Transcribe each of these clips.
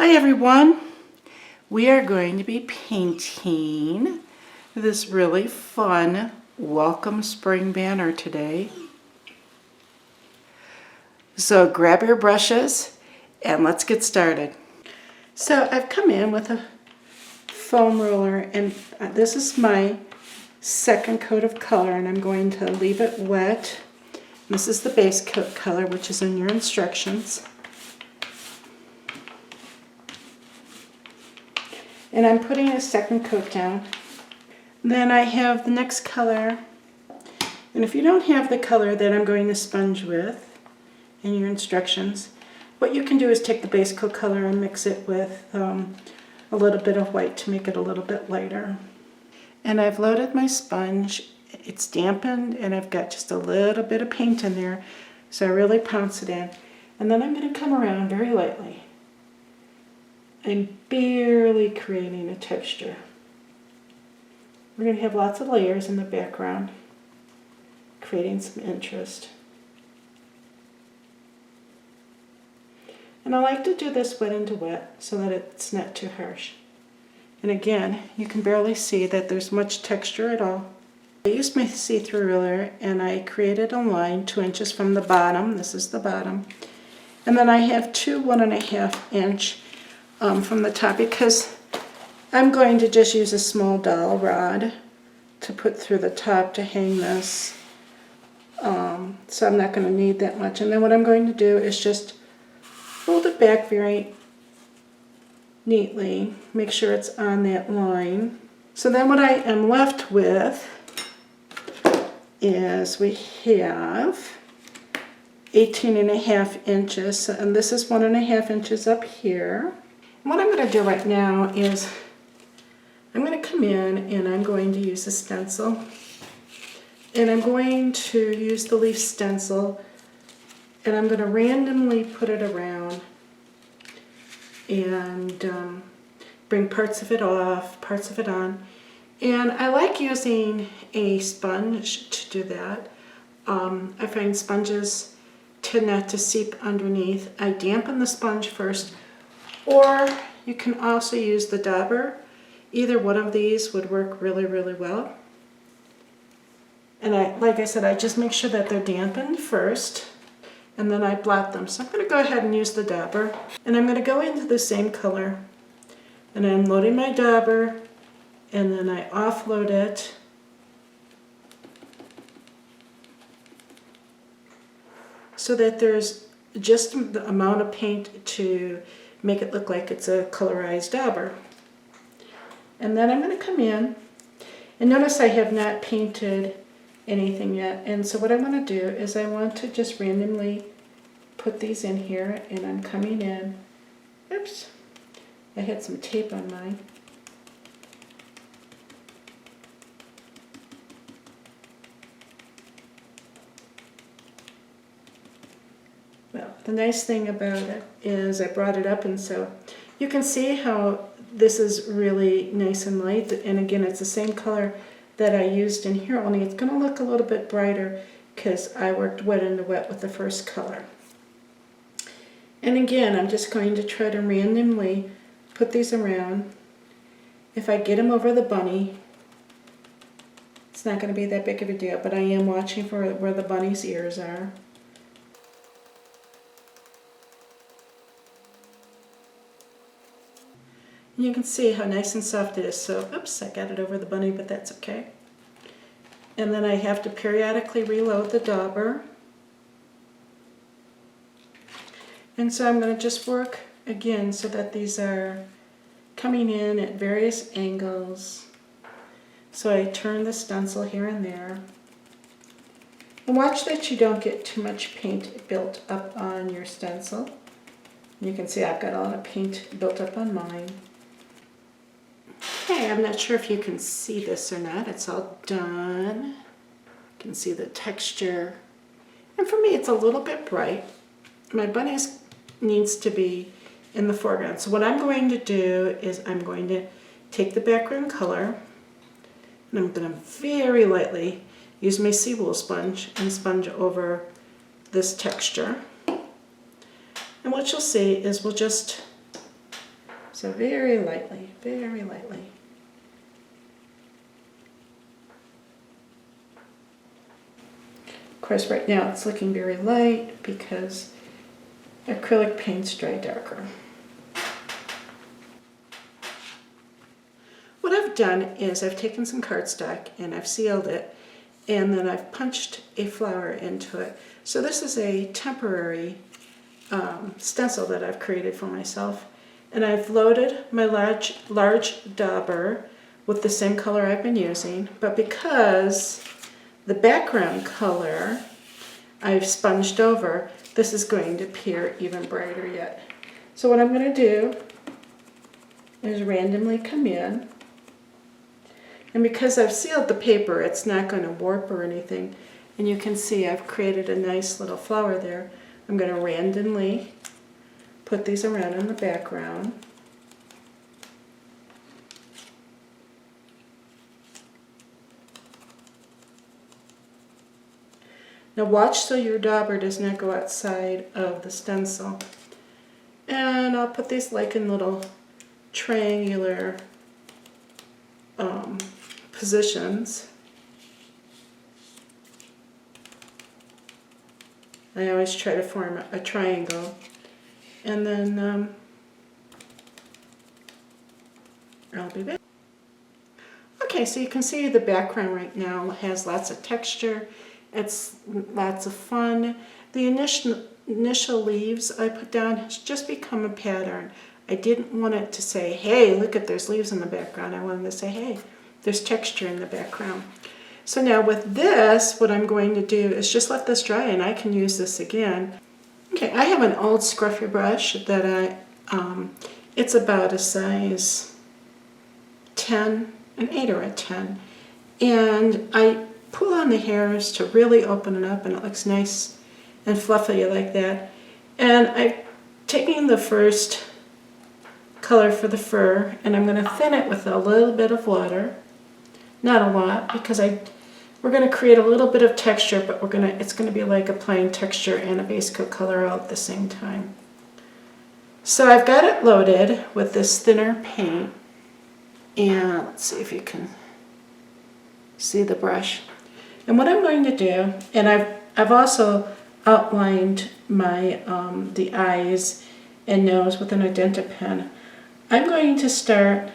Hi everyone! We are going to be painting this really fun welcome spring banner today. So grab your brushes and let's get started. So I've come in with a foam roller and this is my second coat of color and I'm going to leave it wet. This is the base coat color, which is in your instructions. And I'm putting a second coat down. Then I have the next color. And if you don't have the color that I'm going to sponge with in your instructions, what you can do is take the base coat color and mix it with a little bit of white to make it a little bit lighter. And I've loaded my sponge. It's dampened and I've got just a little bit of paint in there. So I really pounce it in. And then I'm going to come around very lightly. I'm barely creating a texture. We're going to have lots of layers in the background, creating some interest. And I like to do this wet into wet so that it's not too harsh. And again, you can barely see that there's much texture at all. I used my see-through ruler and I created a line 2 inches from the bottom. This is the bottom. And then I have two 1.5 inch from the top because I'm going to just use a small dowel rod to put through the top to hang this. So I'm not going to need that much. And then what I'm going to do is just fold it back very neatly, make sure it's on that line. So then what I am left with is we have 18.5 inches, and this is 1.5 inches up here. What I'm going to do right now is I'm going to come in and I'm going to use a stencil. And I'm going to use the leaf stencil and I'm going to randomly put it around and bring parts of it off, parts of it on. And I like using a sponge to do that. I find sponges tend not to seep underneath. I dampen the sponge first. Or you can also use the dauber. Either one of these would work really, really well. And like I said, I just make sure that they're dampened first, and then I blot them. So I'm going to go ahead and use the dauber. And I'm going to go into the same color. And I'm loading my dauber, and then I offload it. So that there's just the amount of paint to make it look like it's a colorized dauber. And then I'm going to come in and notice I have not painted anything yet. And so what I want to do is I want to just randomly put these in here, and I'm coming in. Oops, I had some tape on mine. Well, the nice thing about it is I brought it up, and so you can see how this is really nice and light. And again, it's the same color that I used in here, only it's going to look a little bit brighter because I worked wet into wet with the first color. And again, I'm just going to try to randomly put these around. If I get them over the bunny, it's not going to be that big of a deal, but I am watching for where the bunny's ears are. And you can see how nice and soft it is. So, oops, I got it over the bunny, but that's okay. And then I have to periodically reload the dauber. And so I'm going to just work again so that these are coming in at various angles. So I turn the stencil here and there. And watch that you don't get too much paint built up on your stencil. You can see I've got a lot of paint built up on mine. Okay, I'm not sure if you can see this or not. It's all done. You can see the texture. And for me, it's a little bit bright. My bunny needs to be in the foreground. So what I'm going to do is I'm going to take the background color and I'm going to very lightly use my seawool sponge and sponge over this texture. And what you'll see is we'll just So very lightly, very lightly. Of course, right now it's looking very light because acrylic paints dry darker. What I've done is I've taken some cardstock and I've sealed it, and then I've punched a flower into it. So this is a temporary stencil that I've created for myself, and I've loaded my large dauber with the same color I've been using, but because the background color I've sponged over, this is going to appear even brighter yet. So what I'm going to do is randomly come in, and because I've sealed the paper, it's not going to warp or anything, and you can see I've created a nice little flower there. I'm going to randomly put these around in the background. Now watch so your dauber does not go outside of the stencil. And I'll put these like in little triangular positions. I always try to form a triangle. And then I'll be back. Okay, so you can see the background right now has lots of texture. It's lots of fun. The initial leaves I put down has just become a pattern. I didn't want it to say, hey, look at there's leaves in the background. I wanted to say, hey, there's texture in the background. So now with this, what I'm going to do is just let this dry, and I can use this again. Okay, I have an old scruffy brush that it's about a size 10, an 8 or a 10. And I pull on the hairs to really open it up, and it looks nice and fluffy like that. And I'm taking the first color for the fur, and I'm going to thin it with a little bit of water. Not a lot, because we're going to create a little bit of texture, but it's going to be like applying texture and a base coat color all at the same time. So I've got it loaded with this thinner paint, and let's see if you can see the brush. And what I'm going to do, and I've also outlined my the eyes and nose with an Identa pen. I'm going to start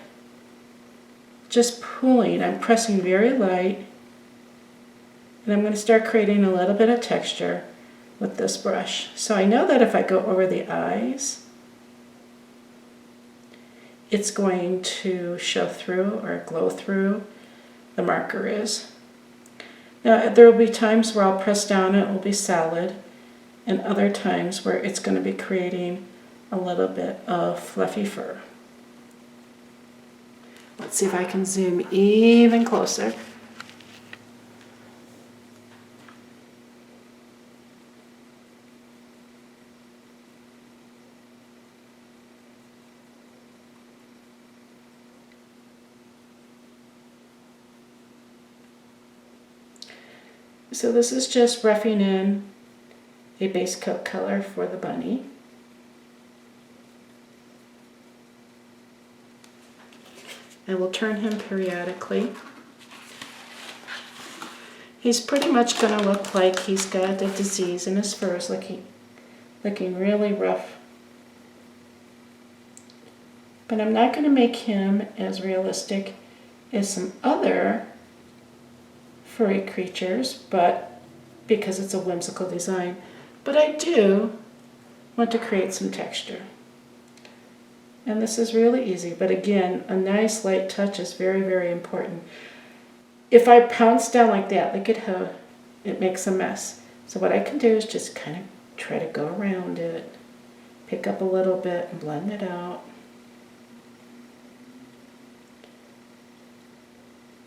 just pulling. I'm pressing very light, and I'm going to start creating a little bit of texture with this brush. So I know that if I go over the eyes, it's going to show through or glow through. The marker is. Now there will be times where I'll press down and it will be solid, and other times where it's going to be creating a little bit of fluffy fur. Let's see if I can zoom even closer. So this is just roughing in a base coat color for the bunny. I will turn him periodically. He's pretty much going to look like he's got a disease, and his fur is looking really rough. But I'm not going to make him as realistic as some other furry creatures, but because it's a whimsical design. But I do want to create some texture. And this is really easy, but again, a nice light touch is very, very important. If I pounce down like that, look at how it makes a mess. So what I can do is just kind of try to go around it, pick up a little bit and blend it out.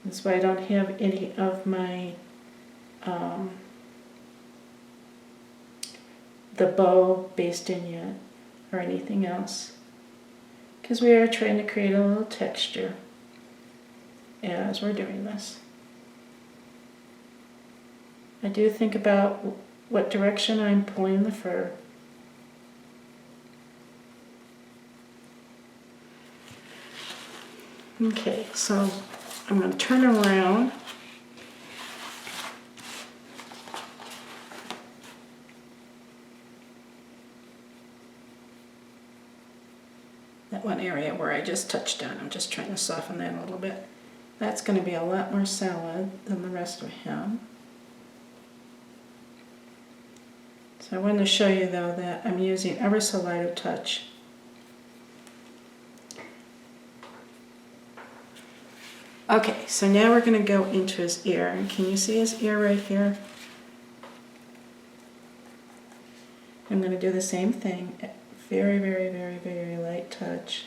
That's why I don't have any of my the bow based in yet or anything else, because we are trying to create a little texture as we're doing this. I do think about what direction I'm pulling the fur. Okay, so I'm going to turn around. That one area where I just touched on, I'm just trying to soften that a little bit. That's going to be a lot more solid than the rest of him. So I wanted to show you though that I'm using ever so light of touch. Okay, so now we're going to go into his ear. And can you see his ear right here? I'm going to do the same thing. Very, very, very, very light touch.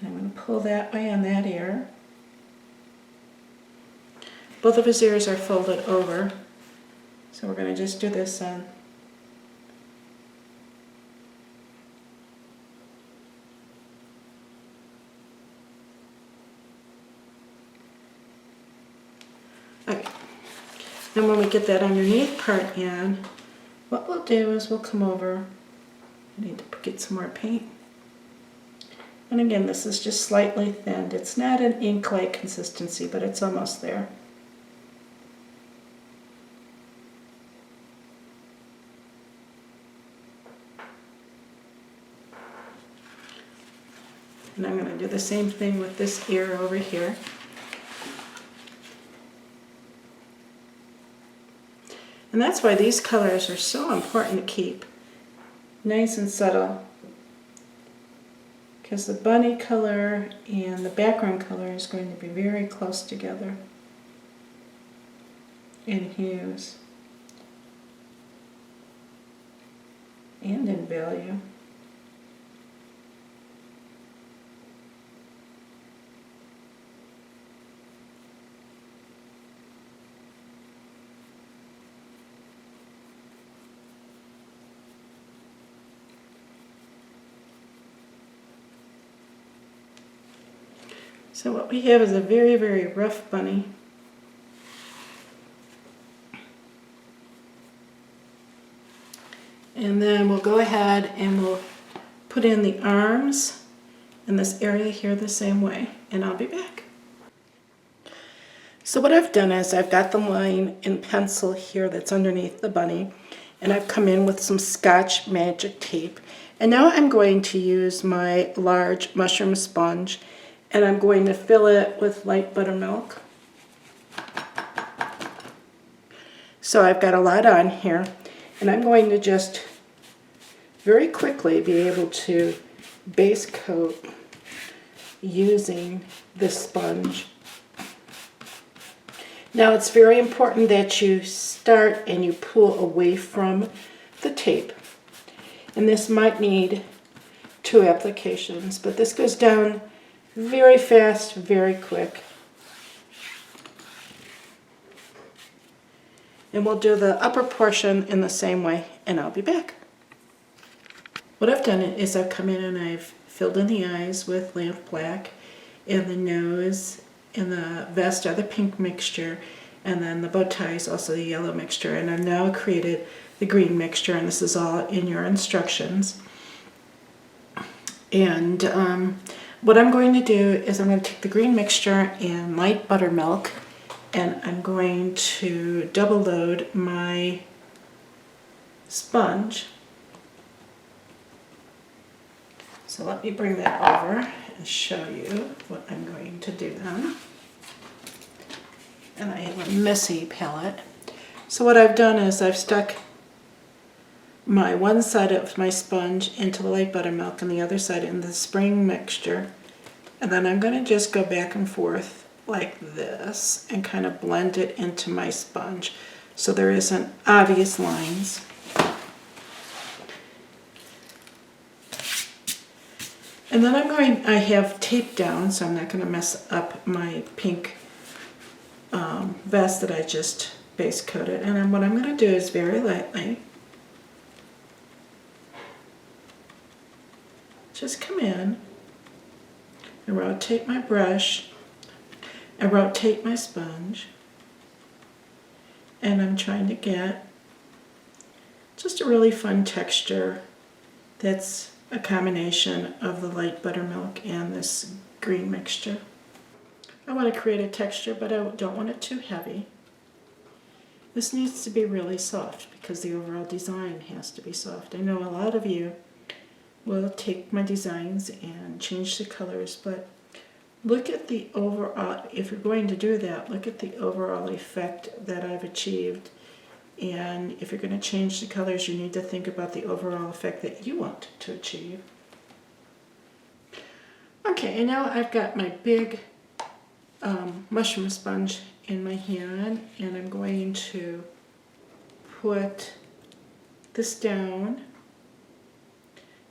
And I'm going to pull that way on that ear. Both of his ears are folded over. So we're going to just do this on. Okay. Then when we get that underneath part in, what we'll do is we'll come over. I need to get some more paint. And again, this is just slightly thinned. It's not an ink-like consistency, but it's almost there. And I'm going to do the same thing with this ear over here. And that's why these colors are so important to keep nice and subtle, because the bunny color and the background color is going to be very close together in hues and in value. So what we have is a very, very rough bunny. And then we'll go ahead and we'll put in the arms in this area here the same way, and I'll be back. So what I've done is I've got the line in pencil here that's underneath the bunny, and I've come in with some Scotch Magic tape. And now I'm going to use my large mushroom sponge, and I'm going to fill it with light buttermilk. So I've got a lot on here, and I'm going to just very quickly be able to base coat using this sponge. Now it's very important that you start and you pull away from the tape. And this might need 2 applications, but this goes down very fast, very quick. And we'll do the upper portion in the same way, and I'll be back. What I've done is I've come in and I've filled in the eyes with lamp black, and the nose and the vest are the pink mixture, and then the bow tie is also the yellow mixture. And I've now created the green mixture, and this is all in your instructions. And what I'm going to do is I'm going to take the green mixture and light buttermilk, and I'm going to double load my sponge. So let me bring that over and show you what I'm going to do then. And I have a messy palette. So what I've done is I've stuck my one side of my sponge into the light buttermilk and the other side in the spring mixture. And then I'm going to just go back and forth like this and kind of blend it into my sponge so there isn't obvious lines. And then I have tape down, so I'm not going to mess up my pink vest that I just base coated. And then what I'm going to do is very lightly just come in and rotate my brush and rotate my sponge, and I'm trying to get just a really fun texture That's a combination of the light buttermilk and this green mixture. I want to create a texture, but I don't want it too heavy. This needs to be really soft because the overall design has to be soft. I know a lot of you will take my designs and change the colors, but look at the overall, if you're going to do that, look at the overall effect that I've achieved. And if you're going to change the colors, you need to think about the overall effect that you want to achieve. Okay, and now I've got my big mushroom sponge in my hand, and I'm going to put this down.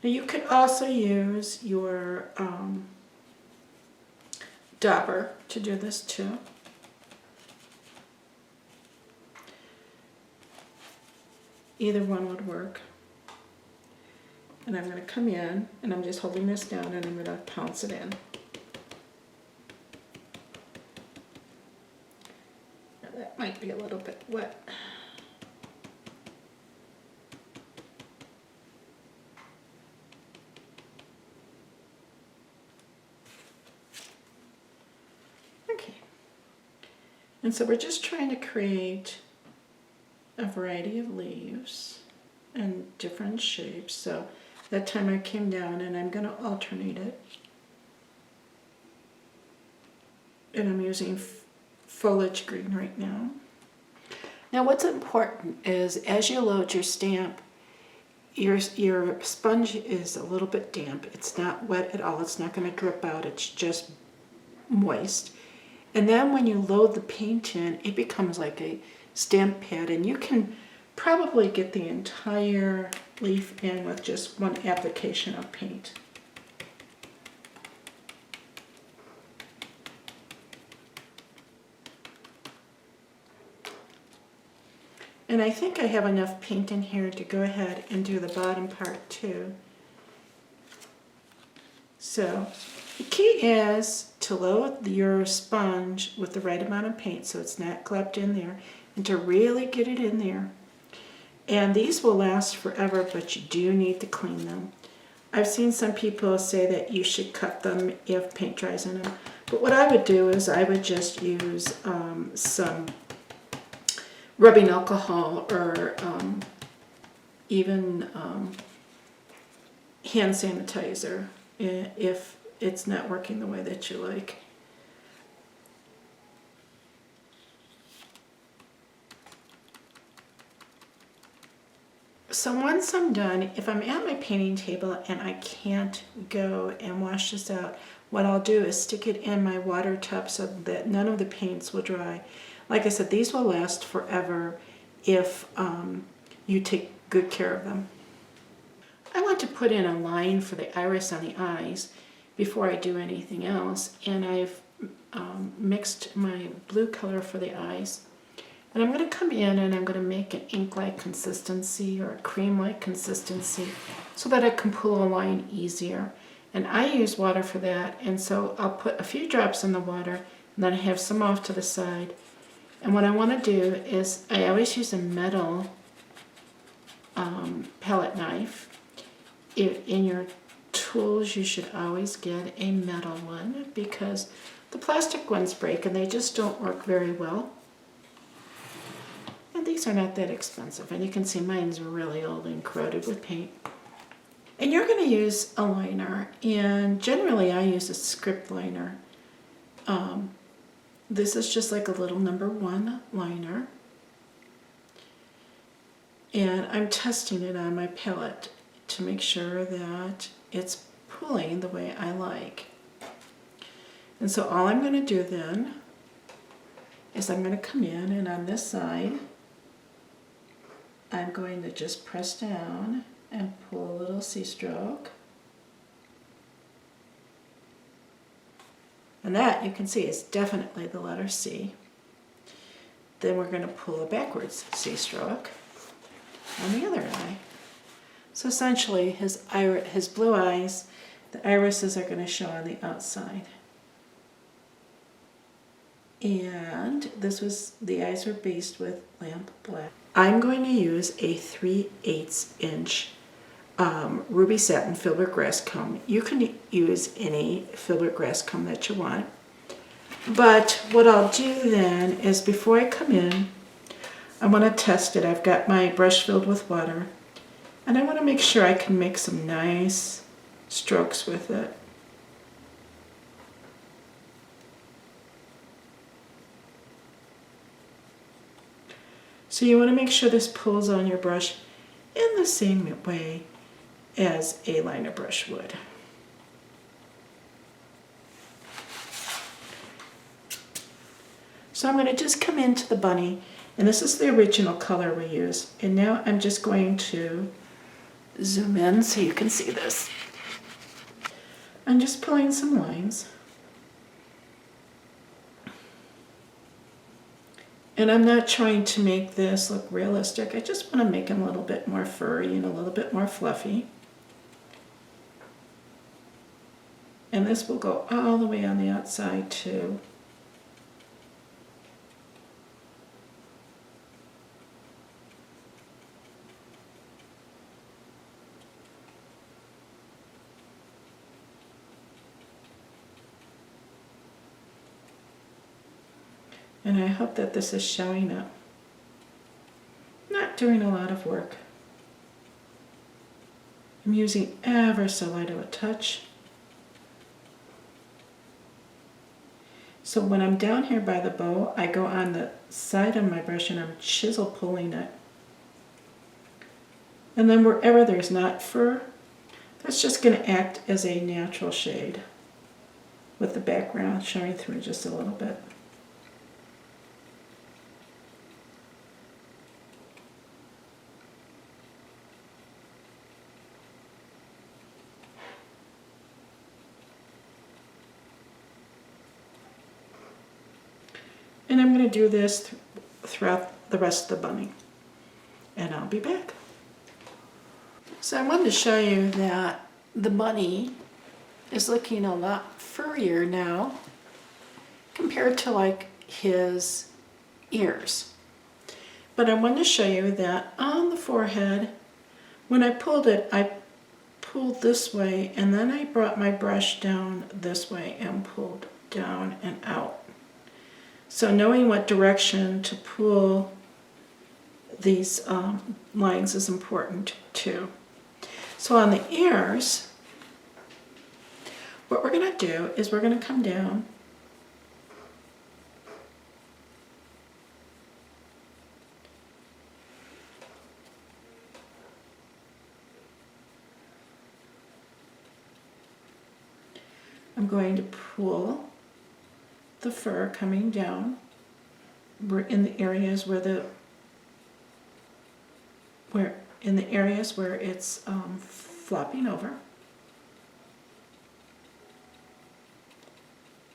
Now you could also use your dauber to do this too. Either one would work. And I'm going to come in, and I'm just holding this down, and I'm going to pounce it in. Now that might be a little bit wet. Okay. And so we're just trying to create a variety of leaves and different shapes. So that time I came down, and I'm going to alternate it. And I'm using foliage green right now. Now what's important is as you load your stamp, your sponge is a little bit damp. It's not wet at all. It's not going to drip out. It's just moist. And then when you load the paint in, it becomes like a stamp pad, and you can probably get the entire leaf in with just one application of paint. And I think I have enough paint in here to go ahead and do the bottom part too. So the key is to load your sponge with the right amount of paint so it's not clapped in there, and to really get it in there. And these will last forever, but you do need to clean them. I've seen some people say that you should cut them if paint dries in them. But what I would do is I would just use some rubbing alcohol or even hand sanitizer if it's not working the way that you like. So once I'm done, if I'm at my painting table and I can't go and wash this out, what I'll do is stick it in my water tub so that none of the paints will dry. Like I said, these will last forever if you take good care of them. I want to put in a line for the iris on the eyes before I do anything else, and I've mixed my blue color for the eyes. And I'm going to come in and I'm going to make an ink-like consistency or a cream-like consistency so that I can pull a line easier. And I use water for that, and so I'll put a few drops in the water, and then I have some off to the side. And what I want to do is I always use a metal palette knife. In your tools, you should always get a metal one because the plastic ones break and they just don't work very well. And these are not that expensive, and you can see mine's really old and corroded with paint. And you're going to use a liner, and generally I use a script liner. This is just like a little #1 liner, and I'm testing it on my palette to make sure that it's pulling the way I like. And so all I'm going to do then is I'm going to come in, and on this side I'm going to just press down and pull a little C-stroke. And that, you can see, is definitely the letter C. Then we're going to pull a backwards C-stroke on the other eye. So essentially his blue eyes, the irises are going to show on the outside. And the eyes were based with lamp black. I'm going to use a 3/8 inch ruby satin filbert grass comb. You can use any filbert grass comb that you want. But what I'll do then is before I come in, I want to test it. I've got my brush filled with water, and I want to make sure I can make some nice strokes with it. So you want to make sure this pulls on your brush in the same way as a liner brush would. So I'm going to just come into the bunny, and this is the original color we use. And now I'm just going to zoom in so you can see this. I'm just pulling some lines. And I'm not trying to make this look realistic. I just want to make him a little bit more furry and a little bit more fluffy. And this will go all the way on the outside too. And I hope that this is showing up. Not doing a lot of work. I'm using ever so light of a touch. So when I'm down here by the bow, I go on the side of my brush and I'm chisel pulling it. And then wherever there's not fur, that's just going to act as a natural shade with the background showing through just a little bit. And I'm going to do this throughout the rest of the bunny. And I'll be back. So I wanted to show you that the bunny is looking a lot furrier now compared to like his ears. But I wanted to show you that on the forehead, when I pulled it, I pulled this way and then I brought my brush down this way and pulled down and out. So knowing what direction to pull these lines is important too. So on the ears, what we're going to do is we're going to come down I'm going to pull the fur coming down. We're in the areas where it's flopping over.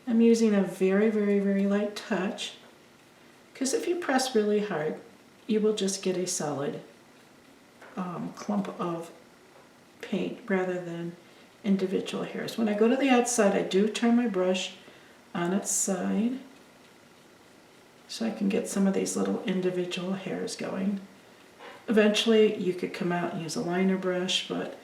I'm using a very, very, very light touch because if you press really hard, you will just get a solid clump of paint rather than individual hairs. When I go to the outside, I do turn my brush on its side so I can get some of these little individual hairs going. Eventually you could come out and use a liner brush, but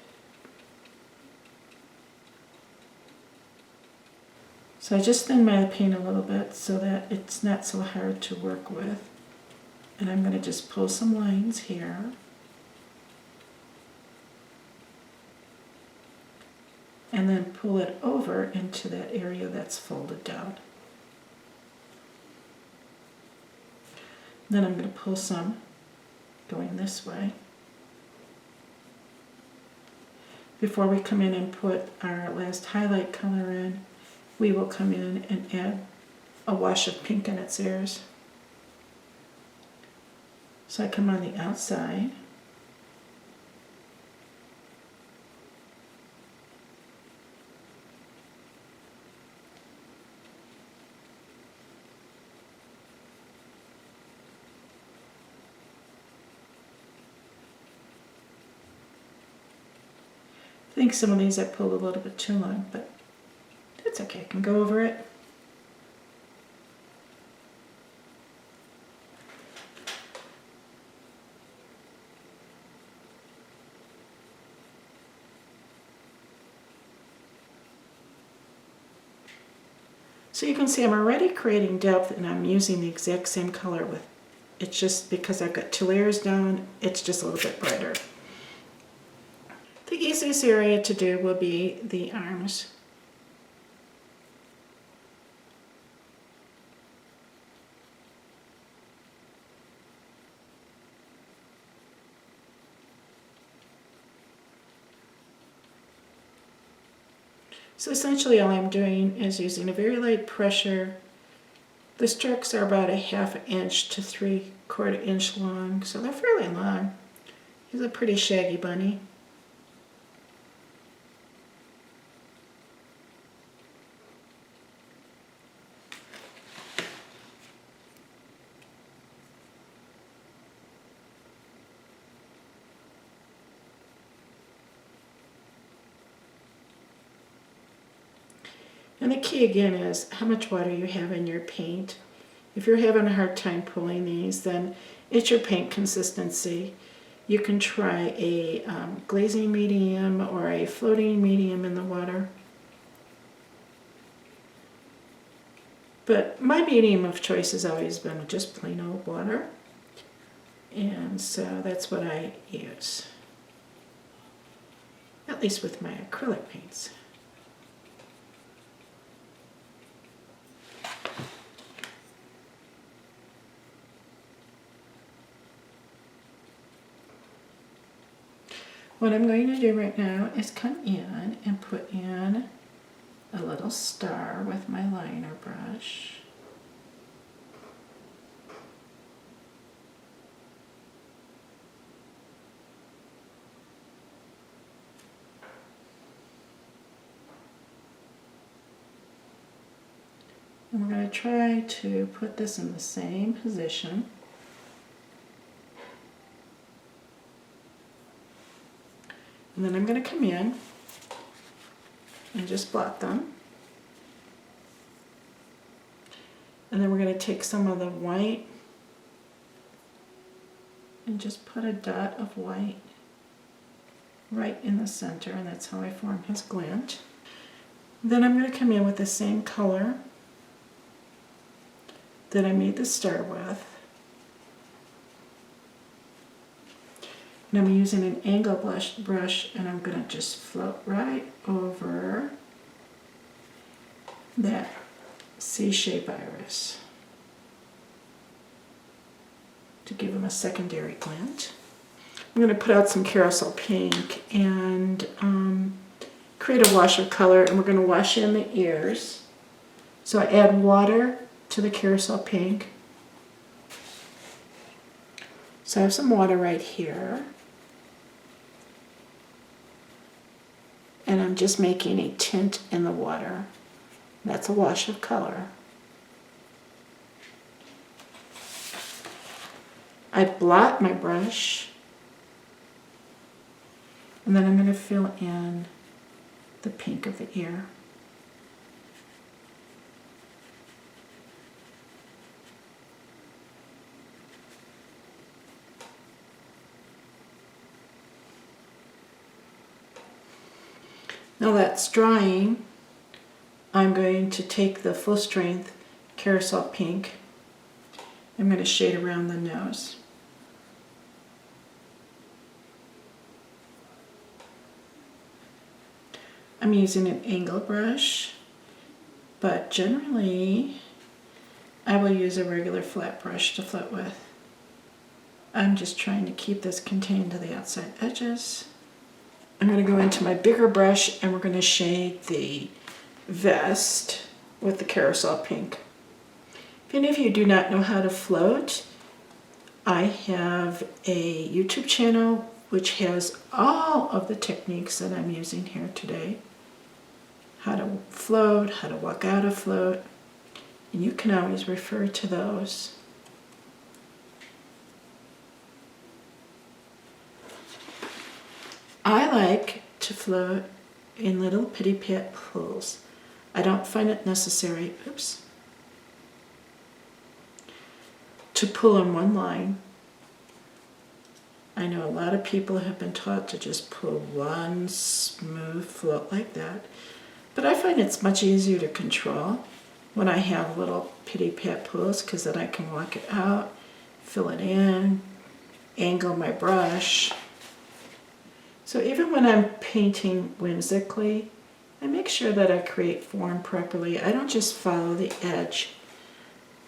so I just thin my paint a little bit so that it's not so hard to work with. And I'm going to just pull some lines here. And then pull it over into that area that's folded down. Then I'm going to pull some going this way. Before we come in and put our last highlight color in, we will come in and add a wash of pink in its ears. So I come on the outside. I think some of these I pulled a little bit too long, but that's okay, I can go over it. So you can see I'm already creating depth and I'm using the exact same color with, it's just because I've got 2 layers down, it's just a little bit brighter. The easiest area to do will be the arms. So essentially all I'm doing is using a very light pressure. The strokes are about a 1/2 inch to 3/4 inch long, so they're fairly long. He's a pretty shaggy bunny. And the key again is how much water you have in your paint. If you're having a hard time pulling these, then it's your paint consistency. You can try a glazing medium or a floating medium in the water. But my medium of choice has always been just plain old water. And so that's what I use, at least with my acrylic paints. What I'm going to do right now is come in and put in a little star with my liner brush. And we're going to try to put this in the same position. And then I'm going to come in and just blot them. And then we're going to take some of the white and just put a dot of white right in the center, and that's how I form his glint. Then I'm going to come in with the same color that I made the star with. And I'm using an angle brush and I'm going to just float right over that C-shape iris to give him a secondary glint. I'm going to put out some carousel pink and create a wash of color, and we're going to wash in the ears. So I add water to the carousel pink. So I have some water right here. And I'm just making a tint in the water. That's a wash of color. I blot my brush, and then I'm going to fill in the pink of the ear. Now that's drying, I'm going to take the full strength carousel pink. I'm going to shade around the nose. I'm using an angle brush, but generally I will use a regular flat brush to float with. I'm just trying to keep this contained to the outside edges. I'm going to go into my bigger brush and we're going to shade the vest with the carousel pink. If any of you do not know how to float, I have a YouTube channel which has all of the techniques that I'm using here today. How to float, how to walk out a float, and you can always refer to those. I like to float in little pitty pat pools. I don't find it necessary, to pull in one line. I know a lot of people have been taught to just pull one smooth float like that, but I find it's much easier to control when I have little pitty pat pulls, because then I can walk it out, fill it in, angle my brush. So even when I'm painting whimsically, I make sure that I create form properly. I don't just follow the edge.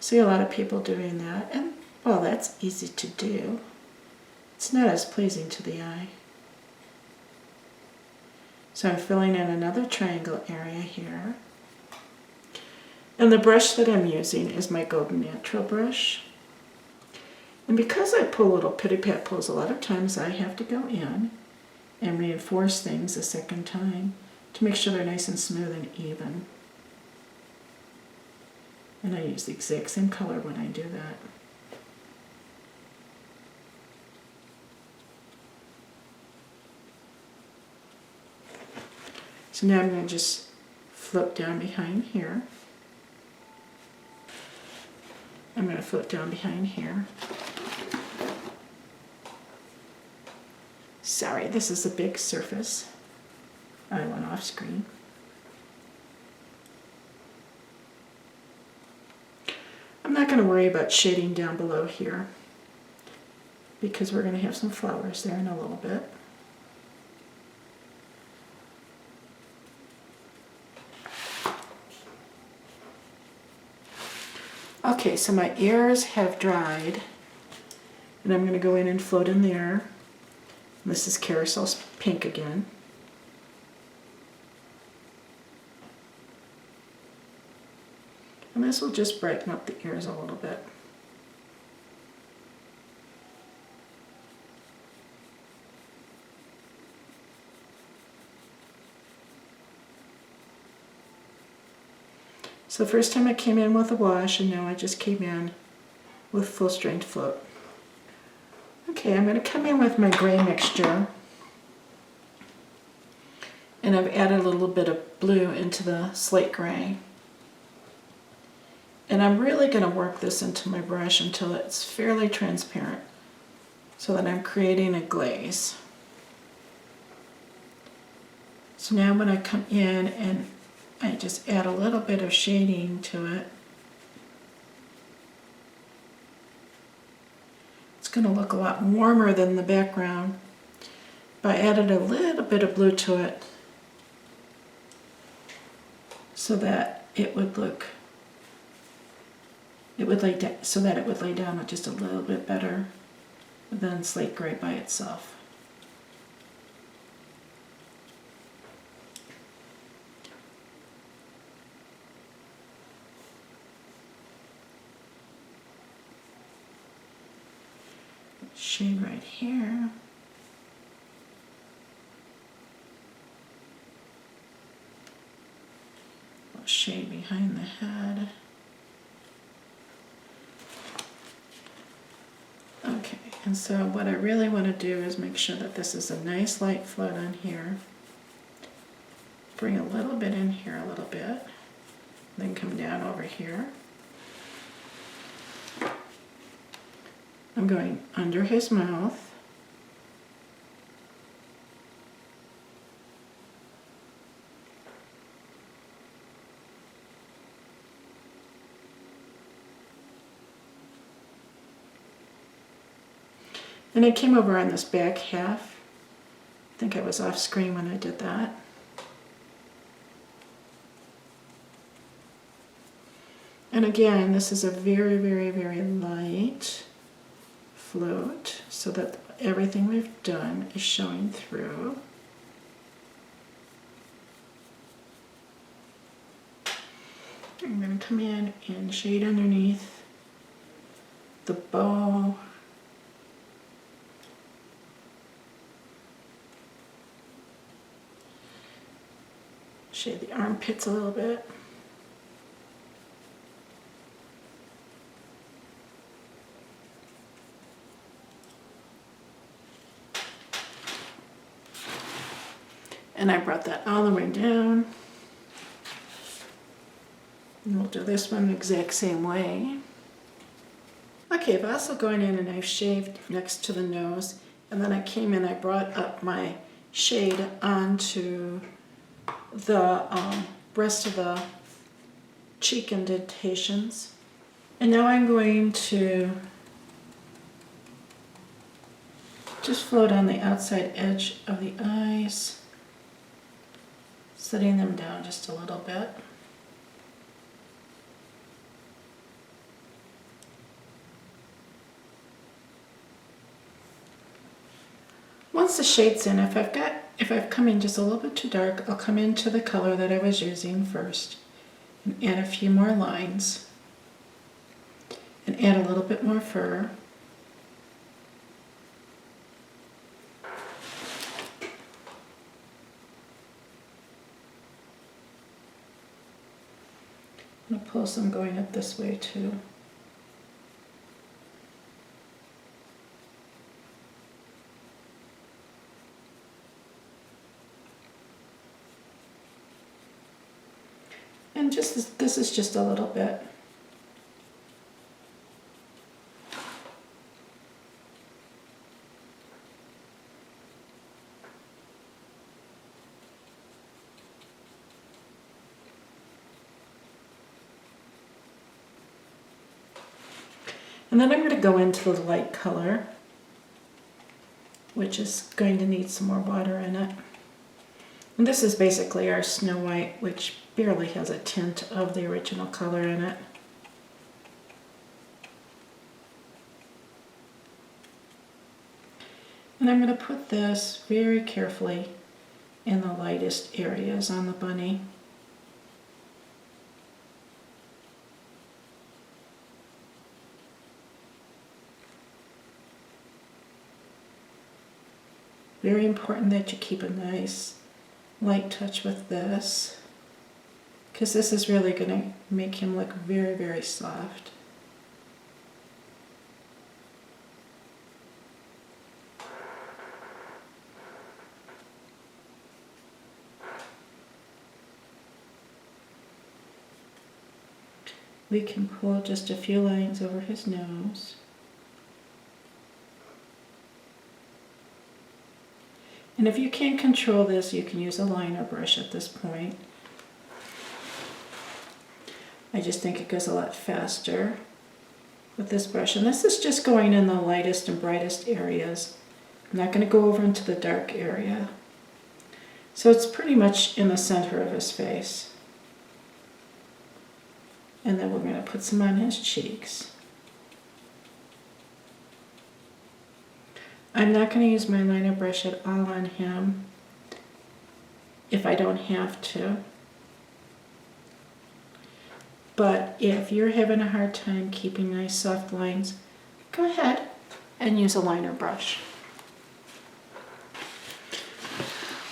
See a lot of people doing that, and well, that's easy to do. It's not as pleasing to the eye. So I'm filling in another triangle area here. And the brush that I'm using is my Golden Natural brush. And because I pull little pitty pat pulls, a lot of times I have to go in and reinforce things a second time to make sure they're nice and smooth and even. And I use the exact same color when I do that. So now I'm going to just flip down behind here. I'm going to flip down behind here. Sorry, this is a big surface. I went off screen. I'm not going to worry about shading down below here because we're going to have some flowers there in a little bit. Okay, so my ears have dried, and I'm going to go in and float in there. This is Caramel's pink again. And this will just brighten up the ears a little bit. So the first time I came in with a wash, and now I just came in with full strength float. Okay, I'm going to come in with my gray mixture, and I've added a little bit of blue into the slate gray. And I'm really going to work this into my brush until it's fairly transparent so that I'm creating a glaze. So now when I come in and I just add a little bit of shading to it, it's going to look a lot warmer than the background. But I added a little bit of blue to it so that it would look, so that it would lay down just a little bit better than slate gray by itself. Shade right here. A little shade behind the head. Okay, and so what I really want to do is make sure that this is a nice light float on here. Bring a little bit in here, a little bit. Then come down over here. I'm going under his mouth. And I came over on this back half. I think I was off screen when I did that. And again, this is a very, very, very light float so that everything we've done is showing through. I'm going to come in and shade underneath the bow. Shade the armpits a little bit. And I brought that all the way down. And we'll do this one the exact same way. Okay, I've also gone in and I've shaved next to the nose, and then I came in, I brought up my shade onto the rest of the cheek indentations. And now I'm going to just float on the outside edge of the eyes, setting them down just a little bit. Once the shade's in, if I've come in just a little bit too dark, I'll come into the color that I was using first and add a few more lines and add a little bit more fur. I'm going to pull some going up this way too. And just this is just a little bit. And then I'm going to go into the light color, which is going to need some more water in it. And this is basically our Snow White, which barely has a tint of the original color in it. And I'm going to put this very carefully in the lightest areas on the bunny. Very important that you keep a nice light touch with this, because this is really going to make him look very, very soft. We can pull just a few lines over his nose. And if you can't control this, you can use a liner brush at this point. I just think it goes a lot faster with this brush. And this is just going in the lightest and brightest areas. I'm not going to go over into the dark area. So it's pretty much in the center of his face. And then we're going to put some on his cheeks. I'm not going to use my liner brush at all on him if I don't have to. But if you're having a hard time keeping nice soft lines, go ahead and use a liner brush.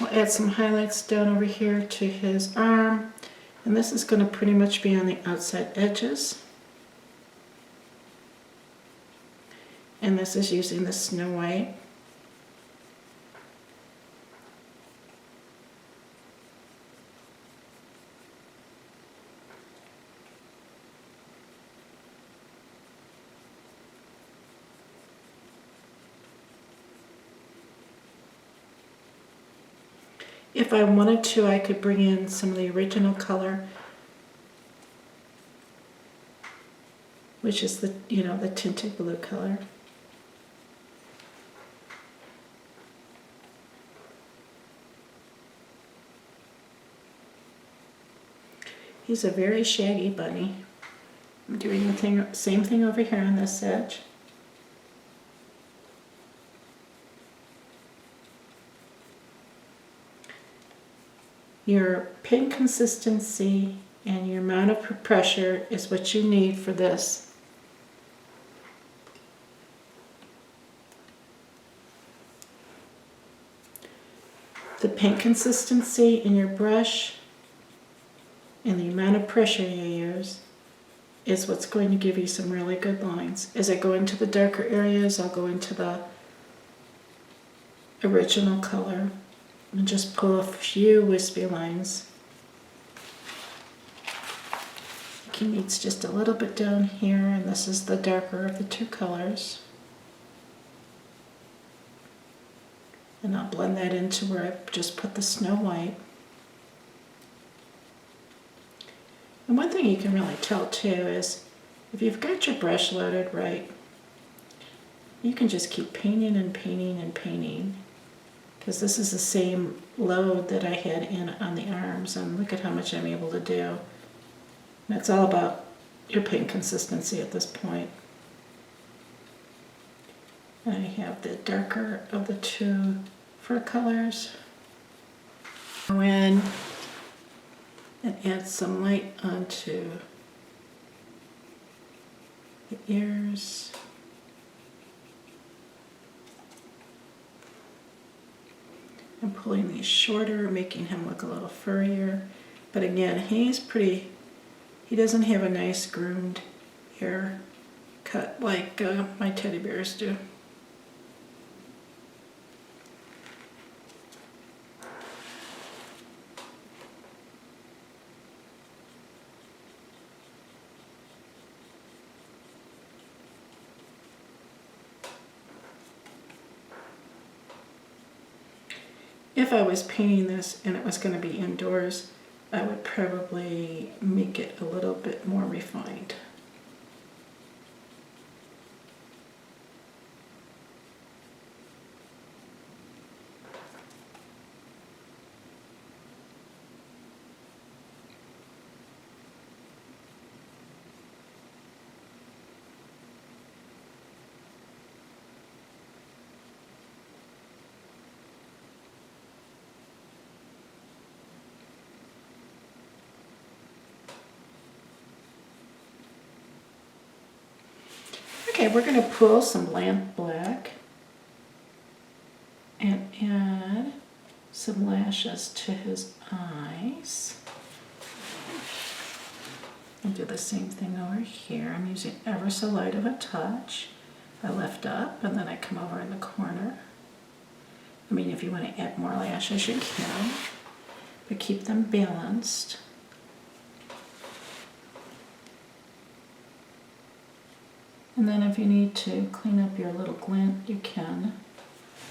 We'll add some highlights down over here to his arm, and this is going to pretty much be on the outside edges. And this is using the Snow White. If I wanted to, I could bring in some of the original color, which is the, the tinted blue color. He's a very shaggy bunny. I'm doing the same thing over here on this edge. Your paint consistency and your amount of pressure is what you need for this. The paint consistency in your brush and the amount of pressure you use is what's going to give you some really good lines. As I go into the darker areas, I'll go into the original color and just pull a few wispy lines. He needs just a little bit down here, and this is the darker of the two colors. And I'll blend that into where I just put the Snow White. And one thing you can really tell too is if you've got your brush loaded right, you can just keep painting and painting and painting, because this is the same load that I had in on the arms, and look at how much I'm able to do. And it's all about your paint consistency at this point. And I have the darker of the two fur colors. Go in and add some light onto the ears. I'm pulling these shorter, making him look a little furrier. But again, he doesn't have a nice groomed hair cut like my teddy bears do. If I was painting this and it was going to be indoors, I would probably make it a little bit more refined. Okay, we're going to pull some lamp black and add some lashes to his eyes. And do the same thing over here. I'm using ever so light of a touch. I lift up and then I come over in the corner. I mean, if you want to add more lashes, you can, but keep them balanced. And then if you need to clean up your little glint, you can.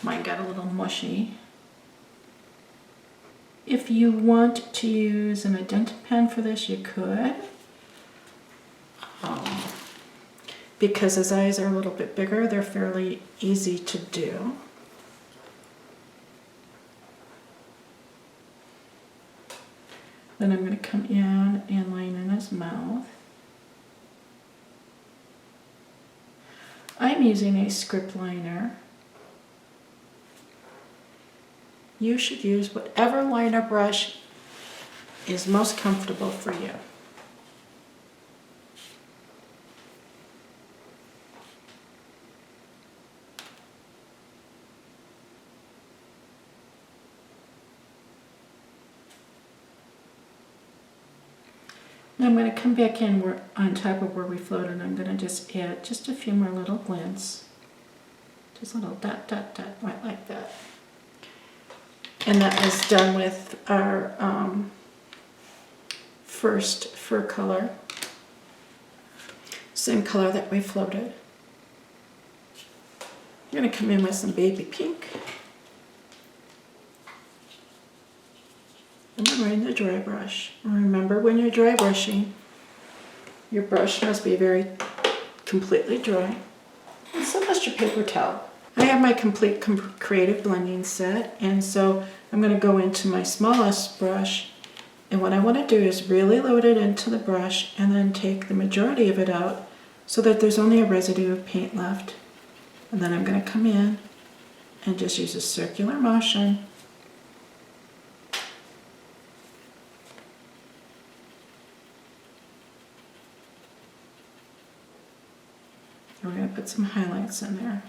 Mine got a little mushy. If you want to use an indenting pen for this, you could. Because his eyes are a little bit bigger, they're fairly easy to do. Then I'm going to come in and line in his mouth. I'm using a script liner. You should use whatever liner brush is most comfortable for you. Now I'm going to come back in on top of where we floated. I'm going to just add just a few more little glints. Just a little dot, dot, dot, right like that. And that is done with our first fur color. Same color that we floated. I'm going to come in with some baby pink. And I'm wearing the dry brush. And remember, when you're dry brushing, your brush must be very completely dry. And so must your paper towel. I have my complete creative blending set, and so I'm going to go into my smallest brush, and what I want to do is really load it into the brush and then take the majority of it out so that there's only a residue of paint left. And then I'm going to come in and just use a circular motion . We're going to put some highlights in there.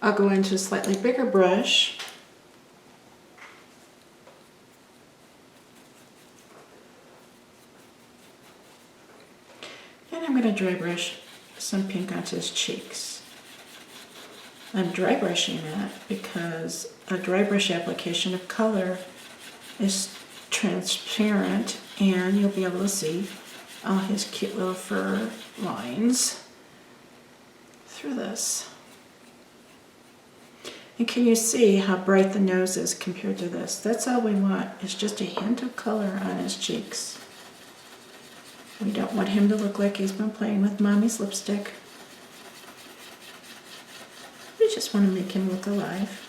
I'll go into a slightly bigger brush . And I'm going to dry brush some pink onto his cheeks. I'm dry brushing that because a dry brush application of color is transparent and you'll be able to see all his cute little fur lines through this. And can you see how bright the nose is compared to this? That's all we want, is just a hint of color on his cheeks. We don't want him to look like he's been playing with mommy's lipstick. We just want to make him look alive.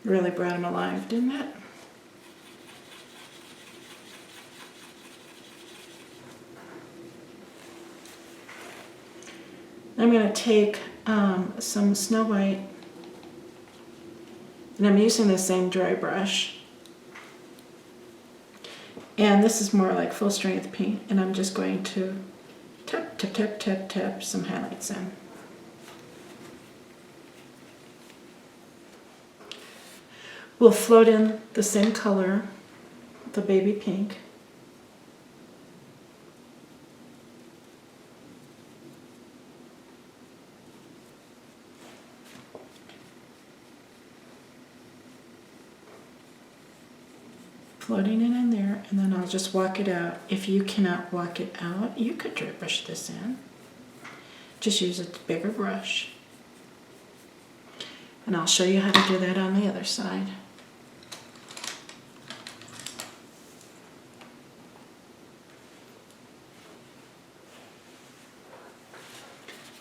Really brought him alive, didn't it? I'm going to take some Snow White, and I'm using the same dry brush. And this is more like full strength paint, and I'm just going to tap, tap, tap, tap, tap some highlights in. We'll float in the same color, the baby pink. Floating it in there, and then I'll just walk it out. If you cannot walk it out, you could dry brush this in. Just use a bigger brush. And I'll show you how to do that on the other side.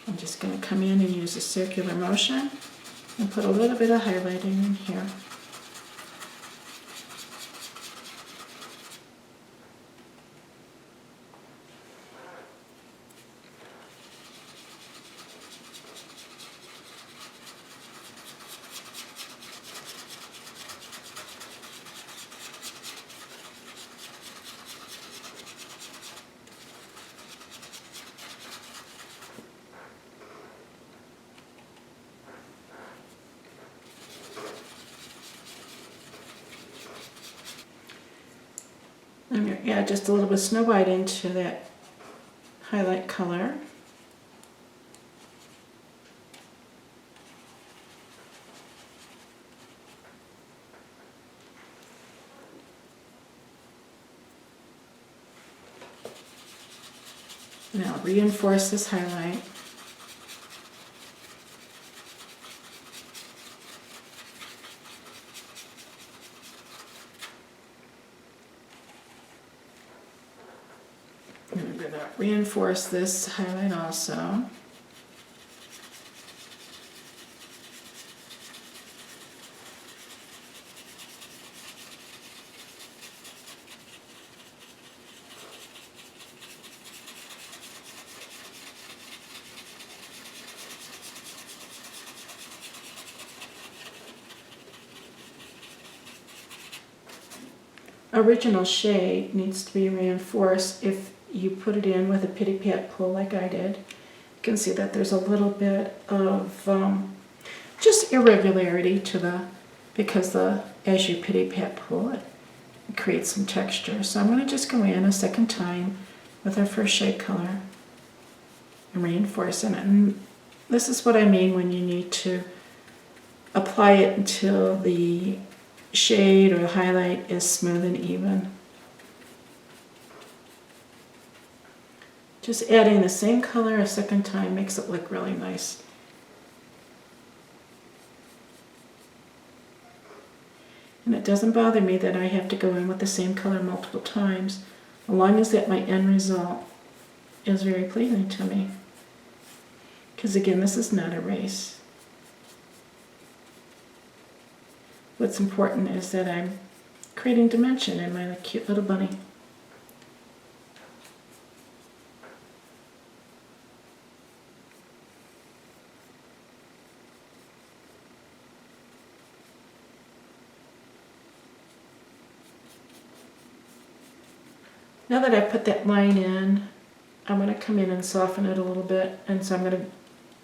I'm just going to come in and use a circular motion and put a little bit of highlighting in here. I'm going to add just a little bit of Snow White into that highlight color. And I'll reinforce this highlight. I'm going to reinforce this highlight also. Original shade needs to be reinforced. If you put it in with a pity pat pull like I did, you can see that there's a little bit of just irregularity to because as you pity pat pull it, it creates some texture. So I'm going to just go in a second time with our first shade color and reinforce it. And this is what I mean when you need to apply it until the shade or highlight is smooth and even. Just adding the same color a second time makes it look really nice. And it doesn't bother me that I have to go in with the same color multiple times, as long as that my end result is very pleasing to me. Because again, this is not a race. What's important is that I'm creating dimension in my cute little bunny. Now that I put that line in, I'm going to come in and soften it a little bit, and so I'm going to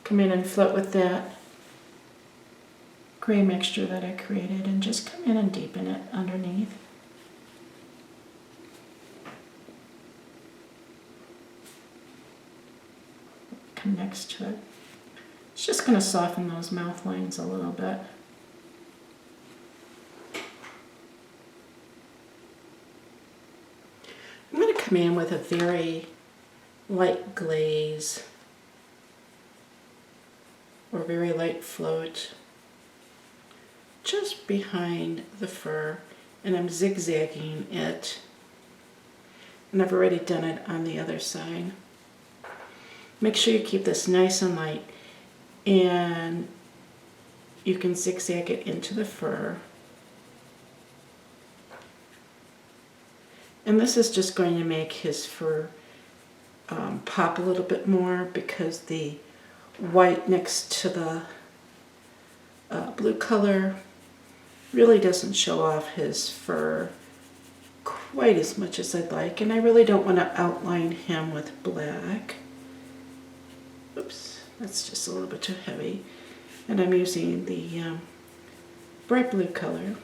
come in and float with that gray mixture that I created and just come in and deepen it underneath. him next to it. It's just going to soften those mouth lines a little bit. I'm going to come in with a very light glaze or very light float just behind the fur, and I'm zigzagging it, and I've already done it on the other side. Make sure you keep this nice and light, and you can zigzag it into the fur. And this is just going to make his fur pop a little bit more, because the white next to the blue color really doesn't show off his fur quite as much as I'd like, and I really don't want to outline him with black. Oops, that's just a little bit too heavy. And I'm using the bright blue color.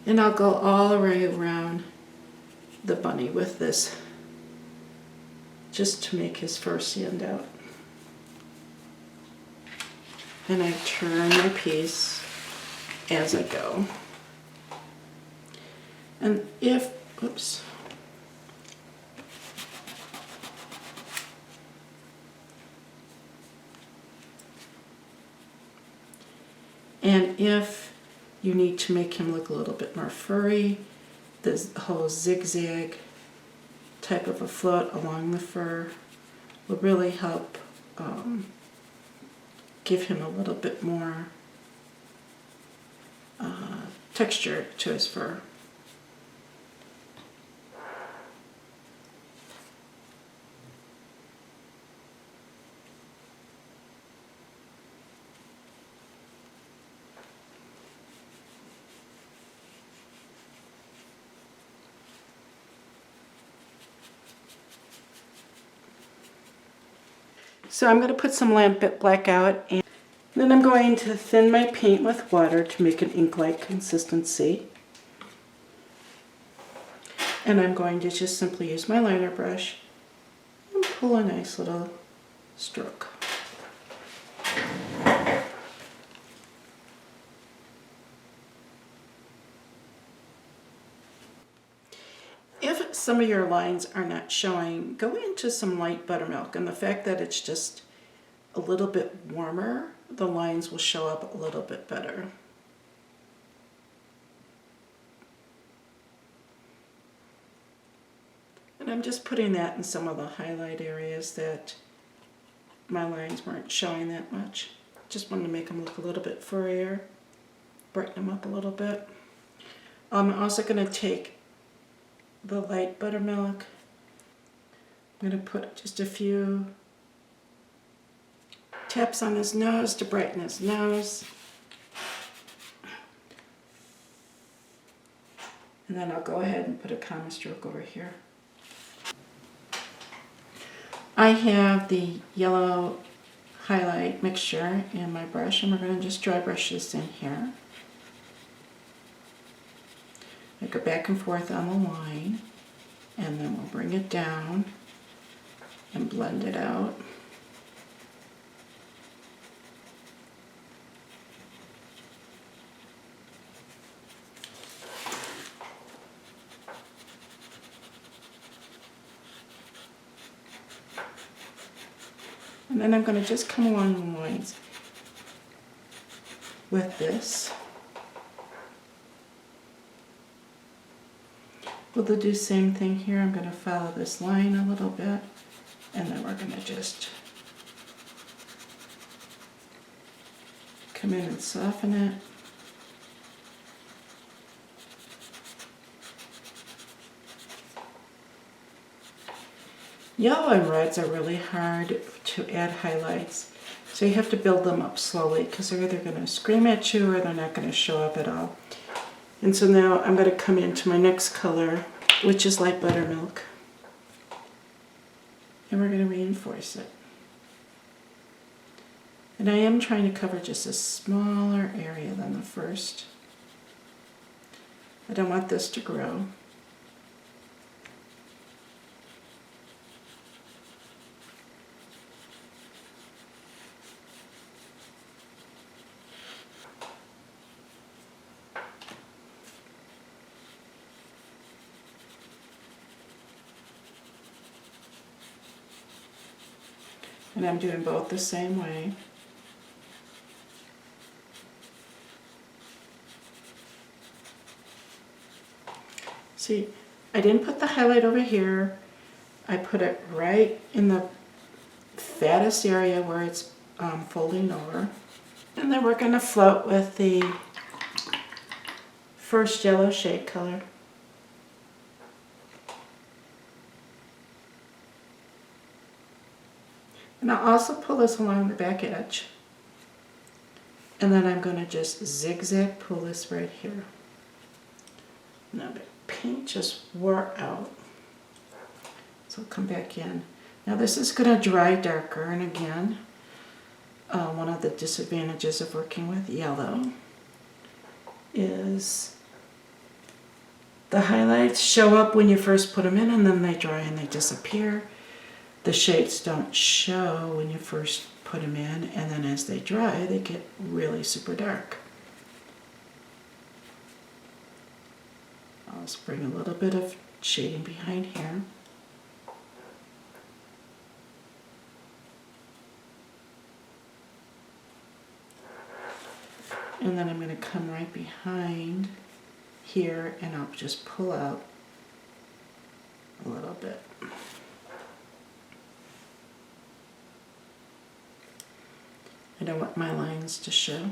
And I'll go all the way around the bunny with this, just to make his fur stand out. And I turn my piece as I go. And if, oops. And if you need to make him look a little bit more furry, this whole zigzag type of a float along the fur will really help give him a little bit more texture to his fur. So I'm going to put some lamp black out, and then I'm going to thin my paint with water to make an ink-like consistency. And I'm going to just simply use my liner brush and pull a nice little stroke. If some of your lines are not showing, go into some light buttermilk, and the fact that it's just a little bit warmer, the lines will show up a little bit better. And I'm just putting that in some of the highlight areas that my lines weren't showing that much. Just wanted to make them look a little bit furrier, brighten them up a little bit. I'm also going to take the light buttermilk. I'm going to put just a few taps on his nose to brighten his nose. And then I'll go ahead and put a comma stroke over here. I have the yellow highlight mixture in my brush, and we're going to just dry brush this in here. I go back and forth on the line, and then we'll bring it down and blend it out. And then I'm going to just come along the lines with this. We'll do the same thing here. I'm going to follow this line a little bit, and then we're going to just come in and soften it. Yellow and reds are really hard to add highlights, so you have to build them up slowly, because they're either going to scream at you or they're not going to show up at all. And so now I'm going to come into my next color, which is light buttermilk, and we're going to reinforce it. And I am trying to cover just a smaller area than the first. I don't want this to grow. And I'm doing both the same way. See, I didn't put the highlight over here. I put it right in the fattest area where it's folding over. And then we're going to float with the first yellow shade color. And I'll also pull this along the back edge. And then I'm going to just zigzag pull this right here. Now the paint just wore out. So come back in. Now this is going to dry darker, and again, one of the disadvantages of working with yellow is the highlights show up when you first put them in, and then they dry and they disappear. The shades don't show when you first put them in, and then as they dry, they get really super dark. I'll just bring a little bit of shading behind here. And then I'm going to come right behind here, and I'll just pull out a little bit. I don't want my lines to show.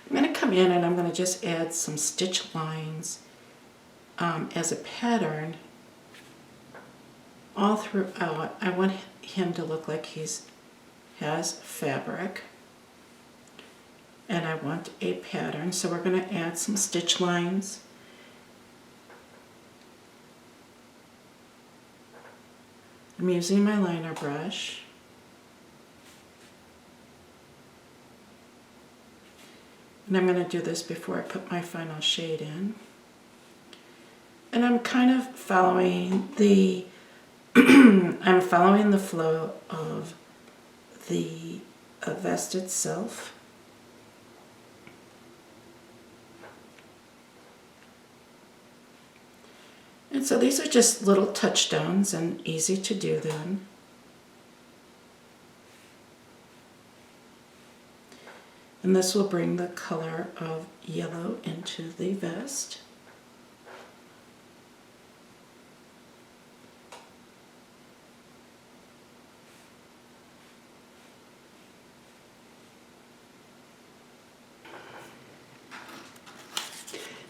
I'm going to come in and I'm going to just add some stitch lines as a pattern all throughout. I want him to look like has fabric, and I want a pattern, so we're going to add some stitch lines. I'm using my liner brush. And I'm going to do this before I put my final shade in. And I'm kind of following the I'm following the flow of the vest itself. And so these are just little touchdowns and easy to do then. And this will bring the color of yellow into the vest.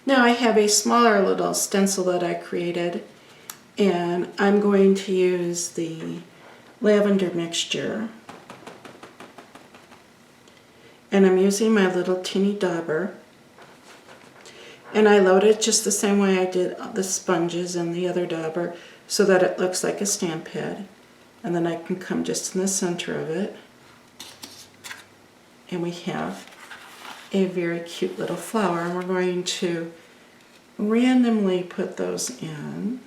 Now I have a smaller little stencil that I created, and I'm going to use the lavender mixture. And I'm using my little teeny dauber, and I load it just the same way I did the sponges and the other dauber, so that it looks like a stamp pad. And then I can come just in the center of it, and we have a very cute little flower, and we're going to randomly put those in.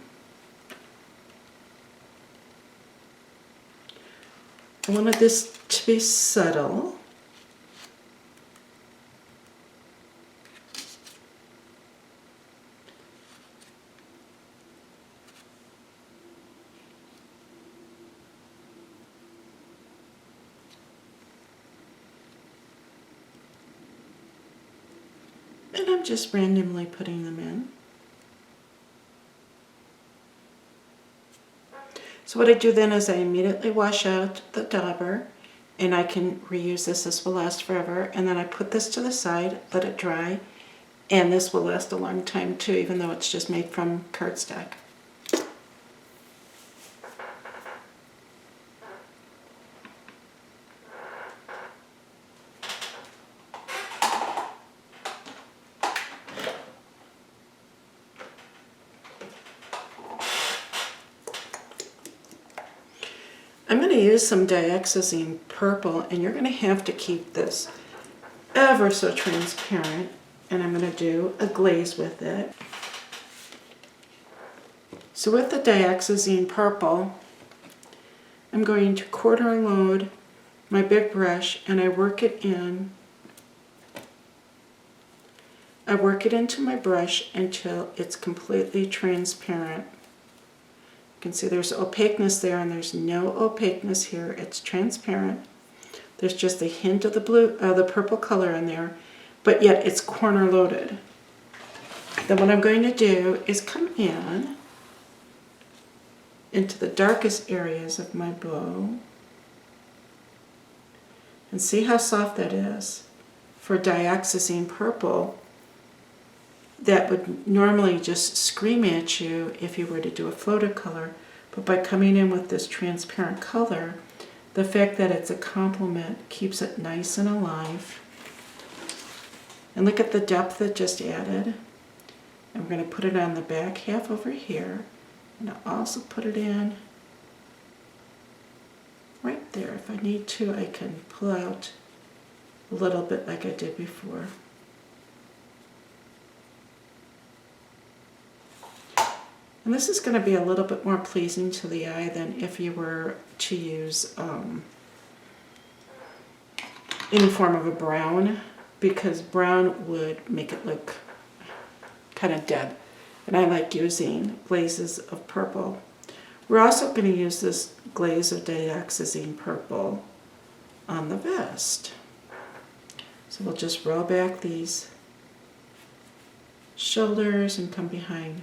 I wanted this to be subtle. And I'm just randomly putting them in. So what I do then is I immediately wash out the dauber, and I can reuse this. This will last forever. And then I put this to the side, let it dry, and this will last a long time too, even though it's just made from cardstock. I'm going to use some dioxazine purple, and you're going to have to keep this ever so transparent, and I'm going to do a glaze with it. So with the dioxazine purple, I'm going to quarter load my big brush, and I work it in. I work it into my brush until it's completely transparent. You can see there's opaqueness there, and there's no opaqueness here. It's transparent. There's just a hint of the purple color in there, but yet it's corner loaded. Then what I'm going to do is come in into the darkest areas of my bow, and see how soft that is. For dioxazine purple, that would normally just scream at you if you were to do a floated color, but by coming in with this transparent color, the fact that it's a complement keeps it nice and alive. And look at the depth it just added. I'm going to put it on the back half over here, and I'll also put it in right there. If I need to, I can pull out a little bit like I did before. And this is going to be a little bit more pleasing to the eye than if you were to use any form of a brown, because brown would make it look kind of dead. And I like using glazes of purple. We're also going to use this glaze of dioxazine purple on the vest. So we'll just roll back these shoulders and come behind.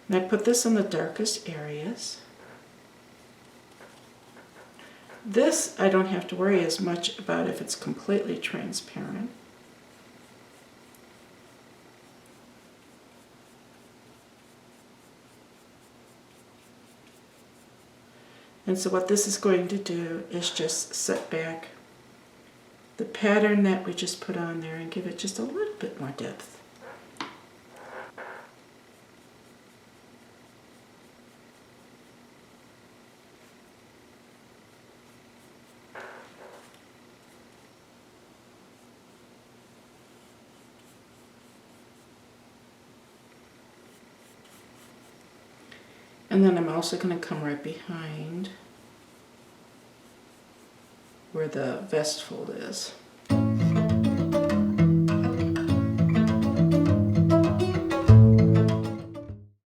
And I put this in the darkest areas. This I don't have to worry as much about if it's completely transparent. And so what this is going to do is just set back the pattern that we just put on there and give it just a little bit more depth. And then I'm also going to come right behind where the vest fold is.